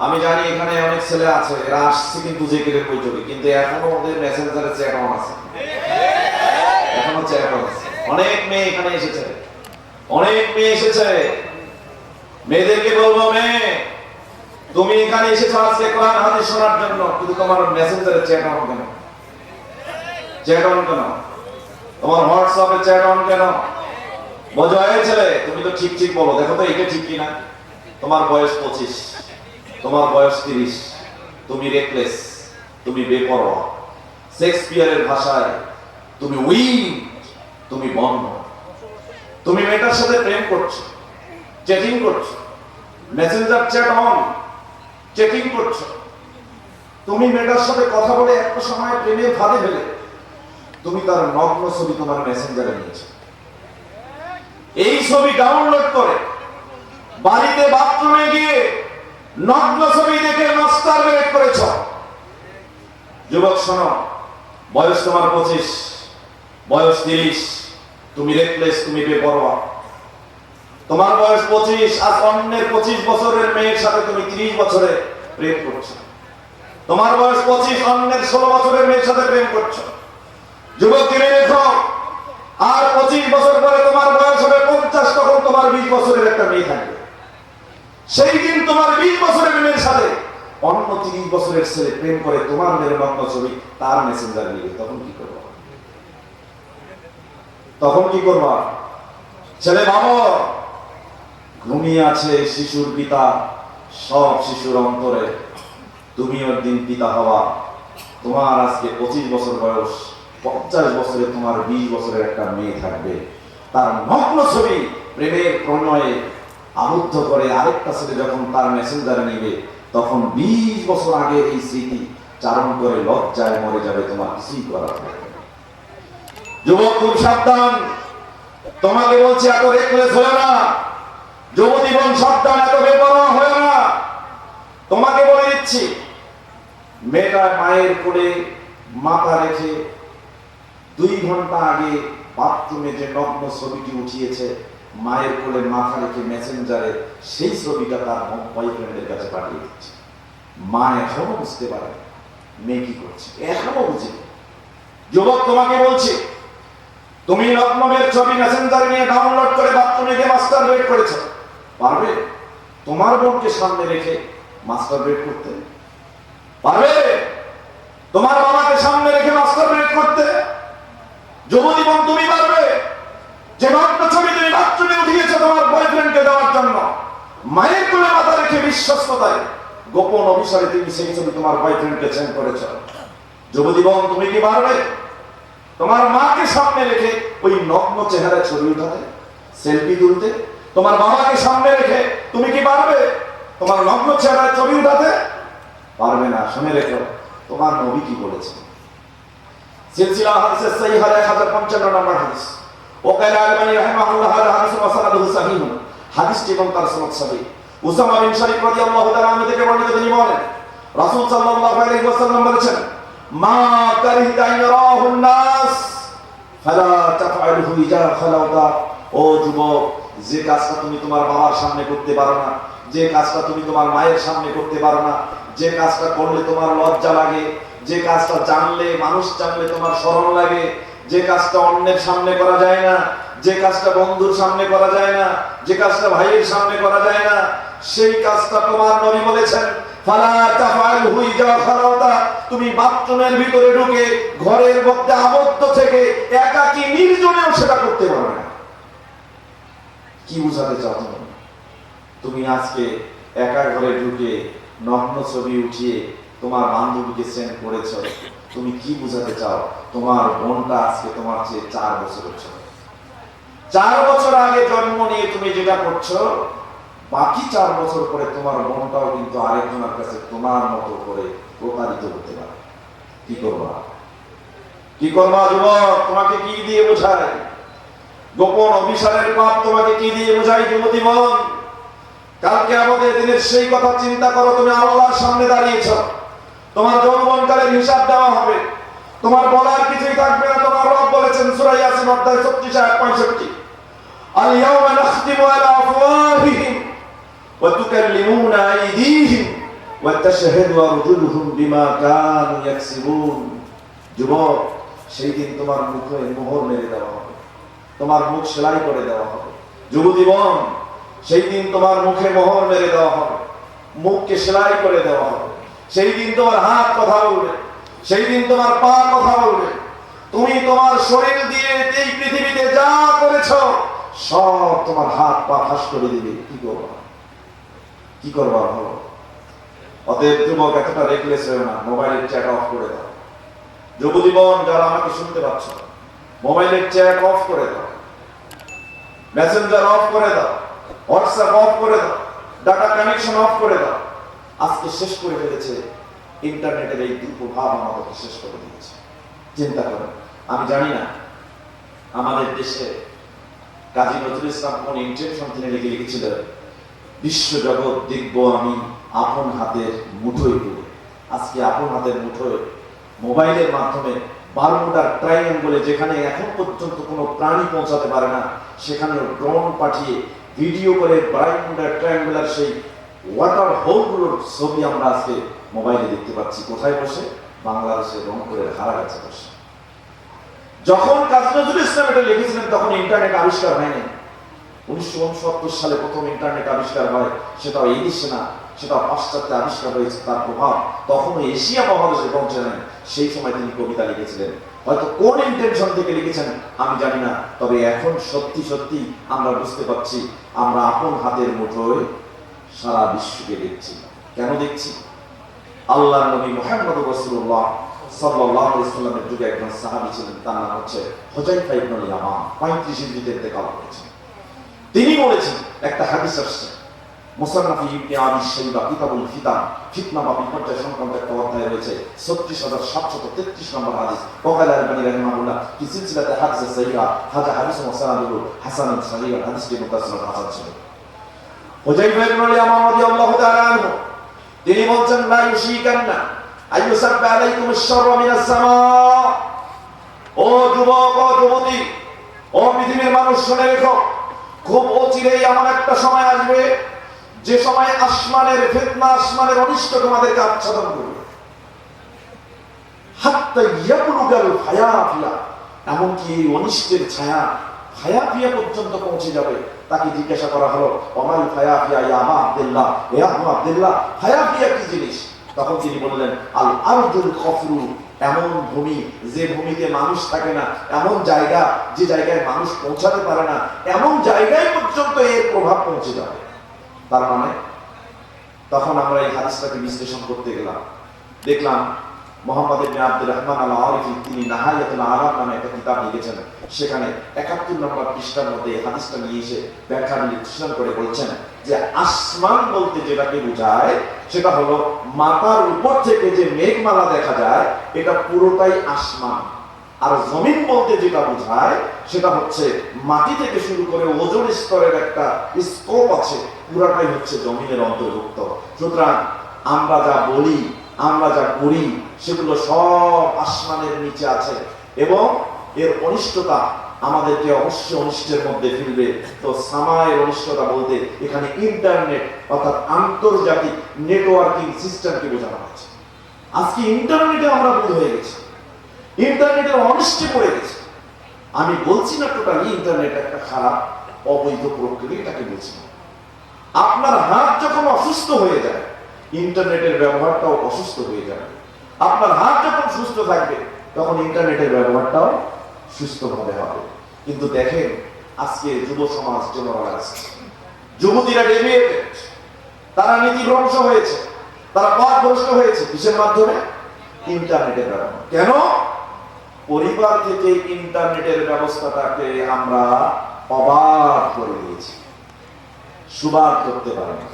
আমি জানি এখানে অনেক ছেলে আছে, এরা আসছে কিন্তু জিকিরের বৈঠকে, কিন্তু এখনো ওদের মেসেঞ্জারে চ্যাট অন আছে, এখনো চ্যাট অন আছে। অনেক মেয়ে এখানে এসেছে, অনেক মেয়ে এসেছে। মেয়েদেরকে বলবো, মেয়ে তুমি এখানে এসেছো আজকে কোরআন হাদিস শোনার জন্য, কিন্তু তোমার মেসেঞ্জারে চ্যাট অন কেন? চ্যাট অন কেন? তোমার হোয়াটসঅ্যাপে চ্যাট অন কেন? বোঝো এই ছেলে, তুমি তো ঠিক ঠিক বলো, দেখো তো এটা ঠিক কিনা। তোমার বয়স 25, তোমার বয়স 30, তুমি রেকলেস, তুমি বেপরোয়া, শেক্সপিয়ারের ভাষায় তুমি উইন্ড, তুমি বন্ধ। তুমি মেয়েটার সাথে প্রেম করছো, চ্যাটিং করছো, মেসেঞ্জার চ্যাট অন, চ্যাটিং করছো। তুমি মেয়েটার সাথে কথা বলে একটা সময় প্রেমের ফাঁদে ফেলে তুমি তার নগ্ন ছবি তোমার মেসেঞ্জারে নিয়েছো। এই ছবি ডাউনলোড করে বাড়িতে বাথরুমে গিয়ে নগ্ন ছবি দেখে মাস্টারবেট করেছ। যুবক শোনো, বয়স তোমার 25, বয়স 30, তুমি রেকলেস, তুমি বেপরোয়া। তোমার বয়স 25, আজ অন্যের 25 বছরের মেয়ের সাথে তুমি 30 বছরে প্রেম করছো। তোমার বয়স 25, অন্যের 16 বছরের মেয়ের সাথে প্রেম করছো। যুবক জেনে রেখো, আর 25 বছর পরে তোমার বয়স হবে 50, তখন তোমার 20 বছরের একটা মেয়ে থাকবে। সেই দিন তোমার 20 বছরের মেয়ের সাথে অন্য 30 বছরের ছেলে প্রেম করে তোমার মেয়ের নগ্ন ছবি তার মেসেঞ্জারে নিবে, তখন কি করবা? তখন কি করবা? ছেলে ভাবো, ঘুমিয়ে আছে শিশুর পিতা, সব শিশুর অন্তরে তুমিও দিন পিতা হওয়া। তোমার আজকে 25 বছর বয়স, 50 বছরে তোমার 20 বছরের একটা মেয়ে থাকবে, তার নগ্ন ছবি প্রেমের প্রণয়ে আবদ্ধ করে আরেকটা ছেলে যখন তার মেসেঞ্জারে নিবে, তখন 20 বছর আগের এই স্মৃতি চারণ করে লজ্জায় মরে যাবে, তোমার কিছুই করার নেই। যুবক খুব সাবধান, তোমাকে বলছি এত রেকলেস হয়ে না। যুবতী বোন সাবধান, এত বেপরোয়া হয়ে না। তোমাকে বলে দিচ্ছি, মেয়েটা মায়ের কোলে মাথা রেখে 2 ঘন্টা আগে বাথরুমে যে নগ্ন ছবিটি উঠিয়েছে, মায়ের কোলে মাথা রেখে মেসেঞ্জারে সেই ছবিটা তার বয়ফ্রেন্ডের কাছে পাঠিয়ে দিচ্ছে। মা এখনো বুঝতে পারে মেয়ে কি করছে, এখনো বুঝে। যুবক তোমাকে বলছি, তুমি নগ্নের ছবি মেসেঞ্জারে নিয়ে ডাউনলোড করে বাথরুমে গিয়ে মাস্টারবেট করেছো, পারবে তোমার বোনকে সামনে রেখে মাস্টারবেট করতে? পারবে তোমার বাবাকে সামনে রেখে মাস্টারবেট করতে? যুবতী বোন তুমি পারবে? যে নগ্ন ছবি তুমি বাথরুমে উঠিয়েছো তোমার বয়ফ্রেন্ডকে দেওয়ার জন্য, মায়ের কোলে মাথা রেখে বিশ্বস্ততায় গোপন অভিসারে তুমি সেই ছবি তোমার বয়ফ্রেন্ডকে সেন্ড করেছো। যুবতী বোন তুমি কি পারবে তোমার মাকে সামনে রেখে ওই নগ্ন চেহারা ছবি উঠাতে, সেলফি তুলতে? তোমার বাবাকে সামনে রেখে তুমি কি পারবে তোমার নগ্ন চেহারার ছবি উঠাতে? পারবে না। শুনে রেখো, তোমার নবী কি বলেছে? সিলসিলা হাদিসের সহিহ 1055 নম্বর হাদিস, ওয়াকাল আলবানী রাহিমাহুল্লাহ হাযা হাদিসুন ওয়া সানাদুহু সাহিহুন, হাদিসটি এবং তার সনদ সহিহ। উসামা বিন শারিক রাদিয়াল্লাহু তাআলা আনহু থেকে বর্ণিত, তিনি বলেন রাসূল সাল্লাল্লাহু আলাইহি ওয়াসাল্লাম বলেছেন, মা কারিহতা ইয়ারাহুন নাস ফালা তাফআলহু ইজা খালাওতা। ও যুবক, যে কাজটা তুমি তোমার বাবার সামনে করতে পারো না, যে কাজটা তুমি তোমার মায়ের সামনে করতে পারো না, যে কাজটা করলে তোমার লজ্জা লাগে, যে কাজটা জানলে মানুষ জানলে তোমার শরম লাগে, যে কাজটা অন্যের সামনে করা যায় না, যে কাজটা বন্ধুর সামনে করা যায় না, যে কাজটা ভাইয়ের সামনে করা যায় না, সেই কাজটা তোমার নবী বলেছেন ফালা তাফআলহু ইজা খালাওতা। তুমি বাথরুমের ভিতরে ঢুকে ঘরের মধ্যে আবদ্ধ থেকে একাকী নির্জনেও সেটা করতে পারবে না। কি বুঝাতে চাও তুমি? তুমি আজকে একা ঘরে ঢুকে নগ্ন ছবি উঠিয়ে তোমার বান্ধবীকে সেন্ড করেছ, তুমি কি বুঝাতে চাও? তোমার বোনটা আজকে তোমার চেয়ে 4 বছরের ছোট। 4 বছর আগে জন্ম নিয়ে তুমি যেটা করছো, বাকি 4 বছর পরে তোমার বোনটাও কিন্তু আরেকজনের কাছে তোমার মতো করে প্রতারিত হতে পারে। কি করবা? কি করবা যুবক? তোমাকে কি দিয়ে বোঝায়? গোপন অভিসারের পাপ তোমাকে কি দিয়ে বোঝাই যুবতী বোন? কালকে আমাদের দিনের সেই কথা চিন্তা করো, তুমি আল্লাহর সামনে দাঁড়িয়েছ, তোমার যৌবনকালের হিসাব দেওয়া হবে, তোমার বলার কিছুই থাকবে না। তোমার রব বলেছেন সূরা ইয়াসিন অধ্যায় 36 আয়াত 65, আল ইয়াওমা নাখতিমু আলা আফওয়াহিহিম ওয়া তুকাল্লিমুনা আইদিহিম ওয়াতাশহাদু আরজুলুহুম বিমা কানু ইয়াকসিবুন। যুবক, সেই দিন তোমার মুখে মোহর মেরে দেওয়া হবে, তোমার মুখ সেলাই করে দেওয়া হবে। যুবতীগণ, সেই দিন তোমার মুখে মোহর মেরে দেওয়া হবে, মুখকে সেলাই করে দেওয়া হবে। সেই দিন তোমার হাত কথা বলবে, সেই দিন তোমার পা কথা বলবে। তুমি তোমার শরীর দিয়ে এই পৃথিবীতে যা করেছ সব তোমার হাত পা ফাঁস করে দিবে। কি করবা, কি করবা ভালো? অতএব যুবক, এতটা রেকলেস হয়ে না, মোবাইলের চ্যাট অফ করে দাও। যুবজীবন যারা আমাকে শুনতে পাচ্ছ, মোবাইলের চ্যাট অফ করে দাও, মেসেঞ্জার অফ করে দাও, হোয়াটসঅ্যাপ অফ করে দাও, ডাটা কানেকশন অফ করে দাও। আজকে শেষ করে ফেলেছে ইন্টারনেটের এই দুঃপ্রভাব, আমাদেরকে শেষ করে দিয়েছে। চিন্তা করেন, আমি জানি না আমাদের দেশে কাজী নজরুল ইসলাম কোন ইন্টেনশন তিনি লিখেছিলেন, বিশ্বজগৎ দেখব আমি আপন হাতের মুঠোয় তুলে। আজকে আপন হাতের মুঠোয় মোবাইলের মাধ্যমে বারমুডার ট্রায়াঙ্গলে, যেখানে এখন পর্যন্ত কোনো প্রাণী পৌঁছাতে পারে না, সেখানে ড্রোন পাঠিয়ে ভিডিও করে বারমুডার ট্রায়াঙ্গলের সেই ওয়াটার হোলগুলোর ছবি আমরা আজকে মোবাইলে দেখতে পাচ্ছি। কোথায় বসে? বাংলাদেশের রংপুরের হারাগাছে বসে। যখন কাজী নজরুল ইসলাম এটা লিখেছিলেন তখন ইন্টারনেট আবিষ্কার হয়নি। 1969 সালে প্রথম ইন্টারনেট আবিষ্কার হয়, সেটাও এই দেশে না, সেটাও পাশ্চাত্যে আবিষ্কার হয়েছে। তার প্রভাব তখনও এশিয়া মহাদেশে পৌঁছে নেয়। সেই সময় তিনি কবিতা লিখেছিলেন, হয়তো কোন ইন্টেনশন থেকে লিখেছেন আমি জানি না, তবে এখন সত্যি সত্যি আমরা বুঝতে পারছি আমরা আপন হাতের মুঠোয় সারা বিশ্বকে দেখছি। কেন দেখছি? আল্লাহর নবী মুহাম্মদ রাসূলুল্লাহ সাল্লাল্লাহু আলাইহি ওয়াসাল্লামের যুগে একজন সাহাবী ছিলেন, তার নাম হচ্ছে হুযায়ফা ইবনুল ইয়ামান। 35 হিজরিতে ইন্তেকাল করেছেন। তিনি বলেছেন, একটা হাদিস আসছে মুসান্নাফ ইবনে আবি শাইবা কিতাবুল ফিতান, ফিতনা বা বিপর্যয় সংক্রান্ত একটা অধ্যায় রয়েছে, 36733 নম্বর হাদিস। ওয়াকাল আল-বানী রাহিমাহুল্লাহ কি সিলসিলাতে হাদিস সহিহা হাযা হাদিসুন সানাদুহু হাসানুন সহিহ, হাদিসটি মুতাসাল হাসান ছিল। হুযায়ফা ইবনুল ইয়ামান রাদিয়াল্লাহু তাআলা আনহু তিনি বলছেন, লা ইউশিকান্না আইয়ুসাব্বা আলাইকুমুশ শাররু মিনাস সামা। ও যুবক, ও যুবতী, ও পৃথিবীর মানুষ, শুনে রেখো, খুব অচিরেই এমন একটা সময় আসবে যে সময় আসমানের ফিতনা, আসমানের অনিষ্ট তোমাদেরকে আচ্ছাদন করবে। হাত্তা ইয়াবলুগাল হায়াফিয়া, এমনকি এই অনিষ্টের ছায়া হায়াফিয়া পর্যন্ত পৌঁছে যাবে। তাকে জিজ্ঞাসা করা হলো, ওমাল হায়াফিয়া ইয়া আবা আব্দুল্লাহ, হে আবু আব্দুল্লাহ, হায়াফিয়া কি জিনিস? তখন তিনি বললেন, আল আরদুল খফরু, এমন ভূমি যে ভূমিতে মানুষ থাকে না, এমন জায়গা যে জায়গায় মানুষ পৌঁছাতে পারে না, এমন জায়গায় পর্যন্ত এর প্রভাব পৌঁছে যাবে। তার মানে তখন আমরা এই হাদিসটাকে বিশ্লেষণ করতে গেলাম, দেখলাম মুহাম্মদ ইবনে আব্দুর রহমান আল-আরিফি তিনি নাহায়াতুল আরাম নামে একটা কিতাব লিখেছেন। সেখানে 71 নম্বর পৃষ্ঠার মধ্যে এই হাদিসটা নিয়ে এসে ব্যাখ্যা বিশ্লেষণ করে বলছেন যে আসমান বলতে যেটাকে বোঝায় সেটা হলো মাথার উপর থেকে যে মেঘমালা দেখা যায় এটা পুরোটাই আসমান। আর জমিন বলতে যেটা বোঝায় সেটা হচ্ছে মাটি থেকে শুরু করে ওজোন স্তরের একটা স্তর আছে, পুরাটাই হচ্ছে জমিনের অন্তর্ভুক্ত। সুতরাং আমরা যা বলি, আমরা যা করি, সেগুলো সব আসমানের নিচে আছে এবং এর অনিষ্টতা আমাদেরকে অবশ্যই অনিষ্টের মধ্যে ফেলবে। তো সামায়ের অনিষ্টতা বলতে এখানে ইন্টারনেট অর্থাৎ আন্তর্জাতিক নেটওয়ার্কিং সিস্টেমকে বোঝানো হচ্ছে। আজকে ইন্টারনেটে আমরা ভুল হয়ে গেছি, ইন্টারনেটের অনিষ্টে পড়ে গেছে। আমি বলছি না টোটালি ইন্টারনেট একটা খারাপ অবৈধ প্রক্রিয়া, এটাকে বলছি না। আপনার হাত যখন অসুস্থ হয়ে যায়, ইন্টারনেটের ব্যবহারটাও অসুস্থ হয়ে যাবে। আপনার হাত যখন সুস্থ থাকবে তখন ইন্টারনেটের ব্যবহারটাও সুস্থভাবে হবে। কিন্তু দেখেন আজকে যুব সমাজ জেনারেলাইজ, যুবতীরা ডেভিয়েটেড, তারা নীতিভ্রংশ হয়েছে, তারা পথভ্রষ্ট হয়েছে। কিসের মাধ্যমে? ইন্টারনেটের ব্যবহার। কেন? পরিবার থেকে ইন্টারনেটের ব্যবস্থাটাকে আমরা অবাধ করে দিয়েছি, সুবাদ করতে পারি না।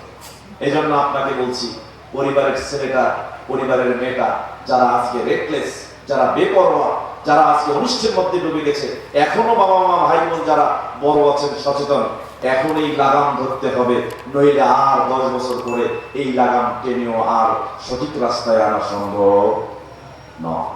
এই জন্য আপনাকে বলছি, পরিবারের ছেলেটা, পরিবারের মেয়েটা যারা আজকে রেকলেস, যারা বেপরোয়া, যারা আজকে অনিষ্টের মধ্যে ডুবে গেছে, এখনো বাবা মা ভাই বোন যারা বড় আছেন সচেতন, এখন এই লাগাম ধরতে হবে, নইলে আর 10 বছর পরে এই লাগাম টেনেও আর সঠিক রাস্তায় আনা সম্ভব নয়।